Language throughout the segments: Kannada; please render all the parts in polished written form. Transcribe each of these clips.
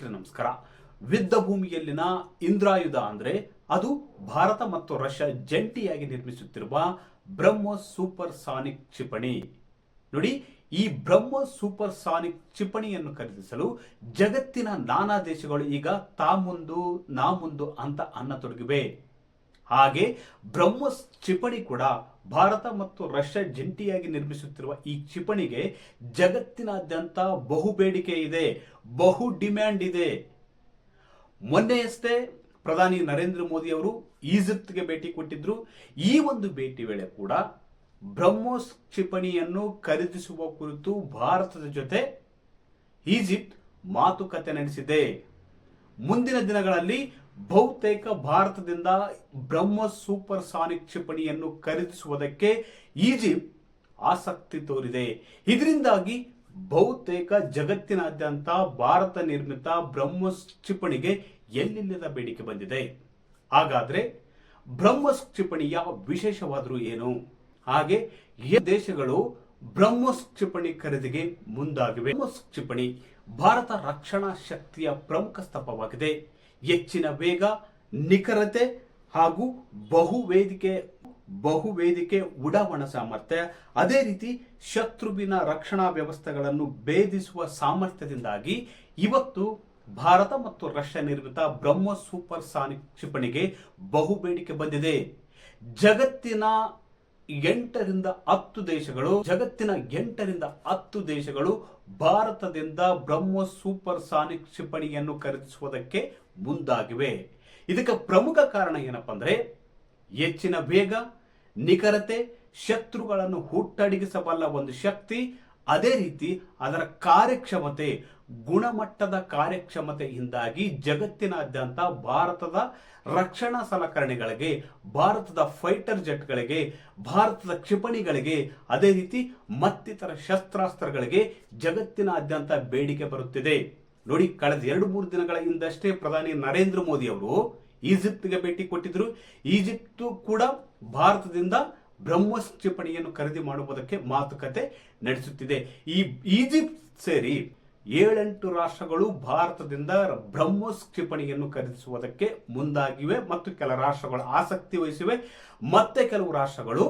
ವೀಕ್ಷಕರೇ ನಮಸ್ಕಾರ. ಯುದ್ಧ ಭೂಮಿಯಲ್ಲಿನ ಇಂದ್ರಾಯುಧ ಅಂದ್ರೆ ಅದು ಭಾರತ ಮತ್ತು ರಷ್ಯಾ ಜಂಟಿಯಾಗಿ ನಿರ್ಮಿಸುತ್ತಿರುವ ಬ್ರಹ್ಮೋಸ್ ಸೂಪರ್ ಸಾನಿಕ್ ಕ್ಷಿಪಣಿ. ನೋಡಿ, ಈ ಬ್ರಹ್ಮೋಸ್ ಸೂಪರ್ ಸಾನಿಕ್ ಕ್ಷಿಪಣಿಯನ್ನು ಖರೀದಿಸಲು ಜಗತ್ತಿನ ನಾನಾ ದೇಶಗಳು ಈಗ ಮುಂದು ನಾ ಮುಂದು ಅಂತ ಅನ್ನತೊಡಗಿವೆ. ಹಾಗೆ ಬ್ರಹ್ಮೋಸ್ ಕ್ಷಿಪಣಿ ಕೂಡ ಭಾರತ ಮತ್ತು ರಷ್ಯಾ ಜಂಟಿಯಾಗಿ ನಿರ್ಮಿಸುತ್ತಿರುವ ಈ ಕ್ಷಿಪಣಿಗೆ ಜಗತ್ತಿನಾದ್ಯಂತ ಬಹು ಬೇಡಿಕೆ ಇದೆ, ಬಹು ಡಿಮ್ಯಾಂಡ್ ಇದೆ. ಮೊನ್ನೆಯಷ್ಟೇ ಪ್ರಧಾನಿ ನರೇಂದ್ರ ಮೋದಿ ಅವರು ಈಜಿಪ್ಟ್ಗೆ ಭೇಟಿ ಕೊಟ್ಟಿದ್ರು. ಈ ಒಂದು ಭೇಟಿ ವೇಳೆ ಕೂಡ ಬ್ರಹ್ಮೋಸ್ ಕ್ಷಿಪಣಿಯನ್ನು ಖರೀದಿಸುವ ಕುರಿತು ಭಾರತದ ಜೊತೆ ಈಜಿಪ್ಟ್ ಮಾತುಕತೆ ನಡೆಸಿದೆ. ಮುಂದಿನ ದಿನಗಳಲ್ಲಿ ಬಹುತೇಕ ಭಾರತದಿಂದ ಬ್ರಹ್ಮೋಸ್ ಸೂಪರ್ ಸಾನಿಕ್ ಕ್ಷಿಪಣಿಯನ್ನು ಖರೀದಿಸುವುದಕ್ಕೆ ಈಜಿಪ್ಟ್ ಆಸಕ್ತಿ ತೋರಿದೆ. ಇದರಿಂದಾಗಿ ಬಹುತೇಕ ಜಗತ್ತಿನಾದ್ಯಂತ ಭಾರತ ನಿರ್ಮಿತ ಬ್ರಹ್ಮೋಸ್ ಕ್ಷಿಪಣಿಗೆ ಎಲ್ಲಿಲ್ಲದ ಬೇಡಿಕೆ ಬಂದಿದೆ. ಹಾಗಾದ್ರೆ ಬ್ರಹ್ಮೋಸ್ ಕ್ಷಿಪಣಿಯ ವಿಶೇಷವಾದರೂ ಏನು? ಹಾಗೆ ದೇಶಗಳು ಬ್ರಹ್ಮೋಸ್ ಕ್ಷಿಪಣಿ ಖರೀದಿಗೆ ಮುಂದಾಗಿವೆ. ಬ್ರಹ್ಮೋಸ್ ಕ್ಷಿಪಣಿ ಭಾರತ ರಕ್ಷಣಾ ಶಕ್ತಿಯ ಪ್ರಮುಖ ಸ್ತಂಭವಾಗಿದೆ. ಹೆಚ್ಚಿನ ವೇಗ, ನಿಖರತೆ ಹಾಗೂ ಬಹುವೇದಿಕೆ ಉಡಾವಣಾ ಸಾಮರ್ಥ್ಯ, ಅದೇ ರೀತಿ ಶತ್ರುವಿನ ರಕ್ಷಣಾ ವ್ಯವಸ್ಥೆಗಳನ್ನು ಭೇದಿಸುವ ಸಾಮರ್ಥ್ಯದಿಂದಾಗಿ ಇವತ್ತು ಭಾರತ ಮತ್ತು ರಷ್ಯಾ ನಿರ್ಮಿತ ಬ್ರಹ್ಮೋಸ್ ಸೂಪರ್ ಸಾನಿಕ್ ಕ್ಷಿಪಣಿಗೆ ಬಹು ಬೇಡಿಕೆ ಬಂದಿದೆ. ಜಗತ್ತಿನ 8ರಿಂದ 10 ದೇಶಗಳು ಭಾರತದಿಂದ ಬ್ರಹ್ಮೋಸ್ ಸೂಪರ್ ಸಾನಿಕ್ ಕ್ಷಿಪಣಿಯನ್ನು ಖರೀದಿಸುವುದಕ್ಕೆ ಮುಂದಾಗಿವೆ. ಇದಕ್ಕೆ ಪ್ರಮುಖ ಕಾರಣ ಏನಪ್ಪಾ ಅಂದ್ರೆ ಹೆಚ್ಚಿನ ವೇಗ, ನಿಖರತೆ, ಶತ್ರುಗಳನ್ನು ಹುಟ್ಟಡಗಿಸಬಲ್ಲ ಒಂದು ಶಕ್ತಿ, ಅದೇ ರೀತಿ ಅದರ ಕಾರ್ಯಕ್ಷಮತೆ, ಗುಣಮಟ್ಟದ ಕಾರ್ಯಕ್ಷಮತೆಯಿಂದಾಗಿ ಜಗತ್ತಿನಾದ್ಯಂತ ಭಾರತದ ರಕ್ಷಣಾ ಸಲಕರಣೆಗಳಿಗೆ, ಭಾರತದ ಫೈಟರ್ ಜೆಟ್ಗಳಿಗೆ, ಭಾರತದ ಕ್ಷಿಪಣಿಗಳಿಗೆ, ಅದೇ ರೀತಿ ಮತ್ತಿತರ ಶಸ್ತ್ರಾಸ್ತ್ರಗಳಿಗೆ ಜಗತ್ತಿನಾದ್ಯಂತ ಬೇಡಿಕೆ ಬರುತ್ತಿದೆ. ನೋಡಿ, ಕಳೆದ 2-3 ದಿನಗಳ ಹಿಂದಷ್ಟೇ ಪ್ರಧಾನಿ ನರೇಂದ್ರ ಮೋದಿ ಅವರು ಈಜಿಪ್ಟ್ಗೆ ಭೇಟಿ ಕೊಟ್ಟಿದ್ರು. ಈಜಿಪ್ಟ್ ಕೂಡ ಭಾರತದಿಂದ ಬ್ರಹ್ಮೋಸ್ ಕ್ಷಿಪಣಿಯನ್ನು ಖರೀದಿ ಮಾಡುವುದಕ್ಕೆ ಮಾತುಕತೆ ನಡೆಸುತ್ತಿದೆ. ಈ ಈಜಿಪ್ಟ್ ಸೇರಿ 7-8 ರಾಷ್ಟ್ರಗಳು ಭಾರತದಿಂದ ಬ್ರಹ್ಮೋಸ್ ಕ್ಷಿಪಣಿಯನ್ನು ಖರೀದಿಸುವುದಕ್ಕೆ ಮುಂದಾಗಿವೆ ಮತ್ತು ಕೆಲ ರಾಷ್ಟ್ರಗಳು ಆಸಕ್ತಿ ವಹಿಸಿವೆ, ಮತ್ತೆ ಕೆಲವು ರಾಷ್ಟ್ರಗಳು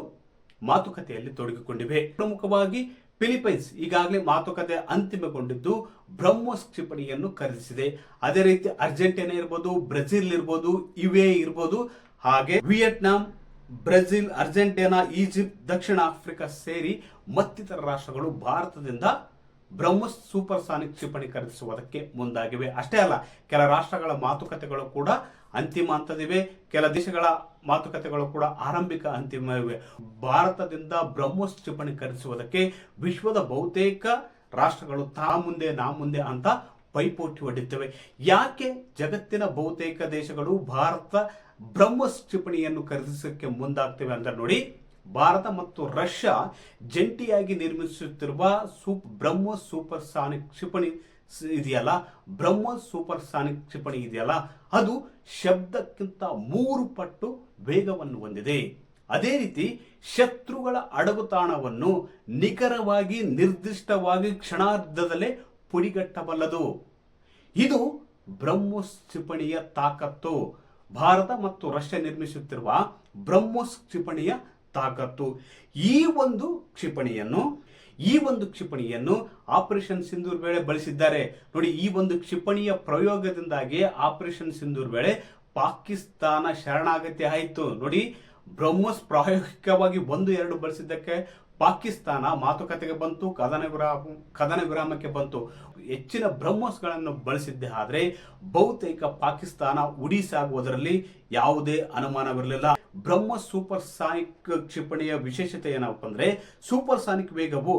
ಮಾತುಕತೆಯಲ್ಲಿ ತೊಡಗಿಕೊಂಡಿವೆ. ಪ್ರಮುಖವಾಗಿ ಫಿಲಿಪೈನ್ಸ್ ಈಗಾಗಲೇ ಮಾತುಕತೆ ಅಂತಿಮಗೊಂಡಿದ್ದು ಬ್ರಹ್ಮೋಸ್ ಕ್ಷಿಪಣಿಯನ್ನು ಖರೀದಿಸಿದೆ. ಅದೇ ರೀತಿ ಅರ್ಜೆಂಟೀನಾ ಇರ್ಬೋದು, ಬ್ರೆಜಿಲ್ ಇರ್ಬೋದು, ಯುಎಇ ಇರ್ಬೋದು, ಹಾಗೆ ವಿಯೆಟ್ನಾಂ, ಬ್ರೆಜಿಲ್, ಅರ್ಜೆಂಟೀನಾ, ಈಜಿಪ್ಟ್, ದಕ್ಷಿಣ ಆಫ್ರಿಕಾ ಸೇರಿ ಮತ್ತಿತರ ರಾಷ್ಟ್ರಗಳು ಭಾರತದಿಂದ ಬ್ರಹ್ಮೋಸ್ ಸೂಪರ್ ಸಾನಿಕ್ ಕ್ಷಿಪಣಿ ಖರೀದಿಸುವುದಕ್ಕೆ ಮುಂದಾಗಿವೆ. ಅಷ್ಟೇ ಅಲ್ಲ, ಕೆಲ ರಾಷ್ಟ್ರಗಳ ಮಾತುಕತೆಗಳು ಕೂಡ ಅಂತಿಮ ಹಂತದಿವೆ, ಕೆಲ ದೇಶಗಳ ಮಾತುಕತೆಗಳು ಕೂಡ ಆರಂಭಿಕ ಅಂತಿಮವಿವೆ. ಭಾರತದಿಂದ ಬ್ರಹ್ಮೋಸ್ ಕ್ಷಿಪಣಿ ಖರೀದಿಸುವುದಕ್ಕೆ ವಿಶ್ವದ ಬಹುತೇಕ ರಾಷ್ಟ್ರಗಳು ನಾ ಮುಂದೆ ಅಂತ ಪೈಪೋಟಿ ಹೊಡೆಯುತ್ತವೆ. ಯಾಕೆ ಜಗತ್ತಿನ ಬಹುತೇಕ ದೇಶಗಳು ಭಾರತ ಬ್ರಹ್ಮೋಸ್ ಕ್ಷಿಪಣಿಯನ್ನು ಖರೀದಿಸಕ್ಕೆ ಮುಂದಾಗ್ತವೆ ಅಂತ ನೋಡಿ, ಭಾರತ ಮತ್ತು ರಷ್ಯಾ ಜಂಟಿಯಾಗಿ ನಿರ್ಮಿಸುತ್ತಿರುವ ಬ್ರಹ್ಮೋಸ್ ಸೂಪರ್ ಸಾನಿಕ್ ಕ್ಷಿಪಣಿ ಇದೆಯಲ್ಲ, ಬ್ರಹ್ಮೋಸ್ ಸೂಪರ್ ಸಾನಿಕ್ ಕ್ಷಿಪಣಿ ಇದೆಯಲ್ಲ, ಅದು ಶಬ್ದಕ್ಕಿಂತ 3 ಪಟ್ಟು ವೇಗವನ್ನು ಹೊಂದಿದೆ. ಅದೇ ರೀತಿ ಶತ್ರುಗಳ ಅಡಗುತಾಣವನ್ನು ನಿಖರವಾಗಿ, ನಿರ್ದಿಷ್ಟವಾಗಿ ಕ್ಷಣಾರ್ಧದಲ್ಲೇ ಪುಡಿಗಟ್ಟಬಲ್ಲದು. ಇದು ಬ್ರಹ್ಮೋಸ್ ಕ್ಷಿಪಣಿಯ ತಾಕತ್ತು. ಭಾರತ ಮತ್ತು ರಷ್ಯಾ ನಿರ್ಮಿಸುತ್ತಿರುವ ಬ್ರಹ್ಮೋಸ್ ಕ್ಷಿಪಣಿಯ ತಾಕತ್ತು. ಈ ಒಂದು ಕ್ಷಿಪಣಿಯನ್ನು ಆಪರೇಷನ್ ಸಿಂಧೂರ್ ವೇಳೆ ಬಳಸಿದ್ದಾರೆ. ನೋಡಿ, ಈ ಒಂದು ಕ್ಷಿಪಣಿಯ ಪ್ರಯೋಗದಿಂದಾಗಿ ಆಪರೇಷನ್ ಸಿಂಧೂರ್ ವೇಳೆ ಪಾಕಿಸ್ತಾನ ಶರಣಾಗತಿ ಆಯಿತು. ನೋಡಿ, ಬ್ರಹ್ಮೋಸ್ ಪ್ರಾಯೋಗಿಕವಾಗಿ 1-2 ಬಳಸಿದ್ದಕ್ಕೆ ಪಾಕಿಸ್ತಾನ ಮಾತುಕತೆಗೆ ಬಂತು, ಕದನ ವಿರಾಮಕ್ಕೆ ಬಂತು. ಹೆಚ್ಚಿನ ಬ್ರಹ್ಮೋಸ್ಗಳನ್ನು ಬಳಸಿದ್ದೆ ಆದರೆ ಬಹುತೇಕ ಪಾಕಿಸ್ತಾನ ಉಡಿಸಾಗುವುದರಲ್ಲಿ ಯಾವುದೇ ಅನುಮಾನವಿರಲಿಲ್ಲ. ಬ್ರಹ್ಮೋಸ್ ಸೂಪರ್ ಸಾನಿಕ್ ಕ್ಷಿಪಣಿಯ ವಿಶೇಷತೆ ಏನಪ್ಪ ಅಂದ್ರೆ, ಸೂಪರ್ ಸಾನಿಕ್ ವೇಗವು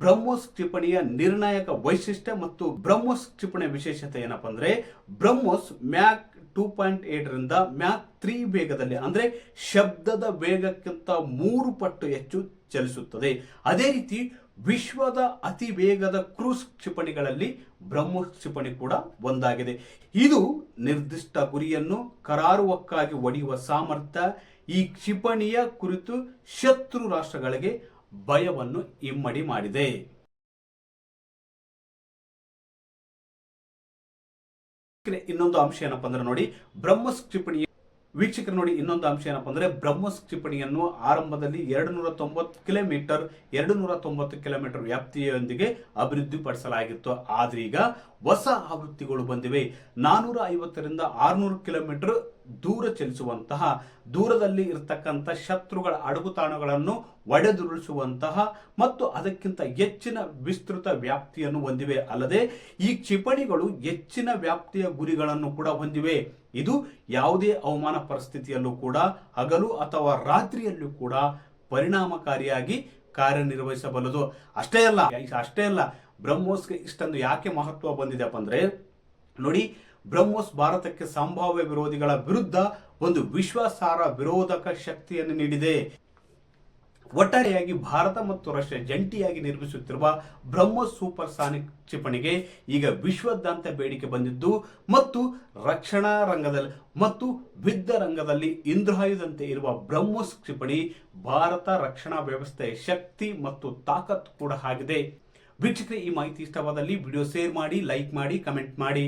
ಬ್ರಹ್ಮೋಸ್ ಕ್ಷಿಪಣಿಯ ನಿರ್ಣಾಯಕ ವೈಶಿಷ್ಟ್ಯ. ಮತ್ತು ಬ್ರಹ್ಮೋಸ್ ಕ್ಷಿಪಣಿಯ ವಿಶೇಷತೆ ಏನಪ್ಪ ಅಂದ್ರೆ, ಬ್ರಹ್ಮೋಸ್ ಮ್ಯಾಕ್ 2.8 ರಿಂದ ಮ್ಯಾಕ್ 3 ವೇಗದಲ್ಲಿ, ಅಂದ್ರೆ ಶಬ್ದದ ವೇಗಕ್ಕಿಂತ 3 ಪಟ್ಟು ಹೆಚ್ಚು ಚಲಿಸುತ್ತದೆ. ಅದೇ ರೀತಿ ವಿಶ್ವದ ಅತಿ ವೇಗದ ಕ್ರೂಸ್ ಕ್ಷಿಪಣಿಗಳಲ್ಲಿ ಬ್ರಹ್ಮೋಸ್ ಕ್ಷಿಪಣಿ ಕೂಡ ಒಂದಾಗಿದೆ. ಇದು ನಿರ್ದಿಷ್ಟ ಗುರಿಯನ್ನು ಕರಾರುವಕ್ಕಾಗಿ ಹೊಡೆಯುವ ಸಾಮರ್ಥ್ಯ. ಈ ಕ್ಷಿಪಣಿಯ ಕುರಿತು ಶತ್ರು ರಾಷ್ಟ್ರಗಳಿಗೆ ಭಯವನ್ನು ಇಮ್ಮಡಿ ಮಾಡಿದೆ. ಇನ್ನೊಂದು ಅಂಶ ಏನಪ್ಪಾ ಅಂದ್ರೆ ನೋಡಿ ಬ್ರಹ್ಮೋಸ್ ಕ್ಷಿಪಣಿ ವೀಕ್ಷಕರು ನೋಡಿ ಇನ್ನೊಂದು ಅಂಶ ಏನಪ್ಪಾ ಅಂದ್ರೆ ಬ್ರಹ್ಮೋಸ್ ಕ್ಷಿಪಣಿಯನ್ನು ಆರಂಭದಲ್ಲಿ 290 ಕಿಲೋಮೀಟರ್ ವ್ಯಾಪ್ತಿಯೊಂದಿಗೆ ಅಭಿವೃದ್ಧಿಪಡಿಸಲಾಗಿತ್ತು. ಆದ್ರೆ ಈಗ ಹೊಸ ಆವೃತ್ತಿಗಳು ಬಂದಿವೆ. 450ರಿಂದ 600 ಕಿಲೋಮೀಟರ್ ದೂರ ಚಲಿಸುವಂತಹ, ದೂರದಲ್ಲಿ ಇರತಕ್ಕಂಥ ಶತ್ರುಗಳ ಅಡಗುತಾಣಗಳನ್ನು ಒಡೆದುರುಳಿಸುವಂತಹ ಮತ್ತು ಅದಕ್ಕಿಂತ ಹೆಚ್ಚಿನ ವಿಸ್ತೃತ ವ್ಯಾಪ್ತಿಯನ್ನು ಹೊಂದಿವೆ. ಅಲ್ಲದೆ ಈ ಕ್ಷಿಪಣಿಗಳು ಹೆಚ್ಚಿನ ವ್ಯಾಪ್ತಿಯ ಗುರಿಗಳನ್ನು ಕೂಡ ಹೊಂದಿವೆ. ಇದು ಯಾವುದೇ ಹವಾಮಾನ ಪರಿಸ್ಥಿತಿಯಲ್ಲೂ ಕೂಡ ಹಗಲು ಅಥವಾ ರಾತ್ರಿಯಲ್ಲೂ ಕೂಡ ಪರಿಣಾಮಕಾರಿಯಾಗಿ ಕಾರ್ಯನಿರ್ವಹಿಸಬಲ್ಲದು. ಅಷ್ಟೇ ಅಲ್ಲ ಬ್ರಹ್ಮೋಸ್ಗೆ ಇಷ್ಟೊಂದು ಯಾಕೆ ಮಹತ್ವ ಬಂದಿದೆಪ್ಪ ಅಂದ್ರೆ ನೋಡಿ, ಬ್ರಹ್ಮೋಸ್ ಭಾರತಕ್ಕೆ ಸಂಭಾವ್ಯ ವಿರೋಧಿಗಳ ವಿರುದ್ಧ ಒಂದು ವಿಶ್ವಾಸಾರ್ಹ ವಿರೋಧಕ ಶಕ್ತಿಯನ್ನು ನೀಡಿದೆ. ಒಟ್ಟಾರೆಯಾಗಿ ಭಾರತ ಮತ್ತು ರಷ್ಯಾ ಜಂಟಿಯಾಗಿ ನಿರ್ಮಿಸುತ್ತಿರುವ ಬ್ರಹ್ಮೋಸ್ ಸೂಪರ್ಸಾನಿಕ್ ಕ್ಷಿಪಣಿಗೆ ಈಗ ವಿಶ್ವದಾದ್ಯಂತ ಬೇಡಿಕೆ ಬಂದಿದ್ದು ಮತ್ತು ರಕ್ಷಣಾ ರಂಗದಲ್ಲಿ ಮತ್ತು ಯುದ್ಧ ರಂಗದಲ್ಲಿ ಇಂದ್ರಾಯುಧಂತೆ ಇರುವ ಬ್ರಹ್ಮೋಸ್ ಕ್ಷಿಪಣಿ ಭಾರತ ರಕ್ಷಣಾ ವ್ಯವಸ್ಥೆಯ ಶಕ್ತಿ ಮತ್ತು ತಾಕತ್ತು ಕೂಡ ಆಗಿದೆ. ವೀಕ್ಷಕರೇ, ಈ ಮಾಹಿತಿ ಇಷ್ಟವಾದಲ್ಲಿ ವಿಡಿಯೋ ಶೇರ್ ಮಾಡಿ, ಲೈಕ್ ಮಾಡಿ, ಕಮೆಂಟ್ ಮಾಡಿ.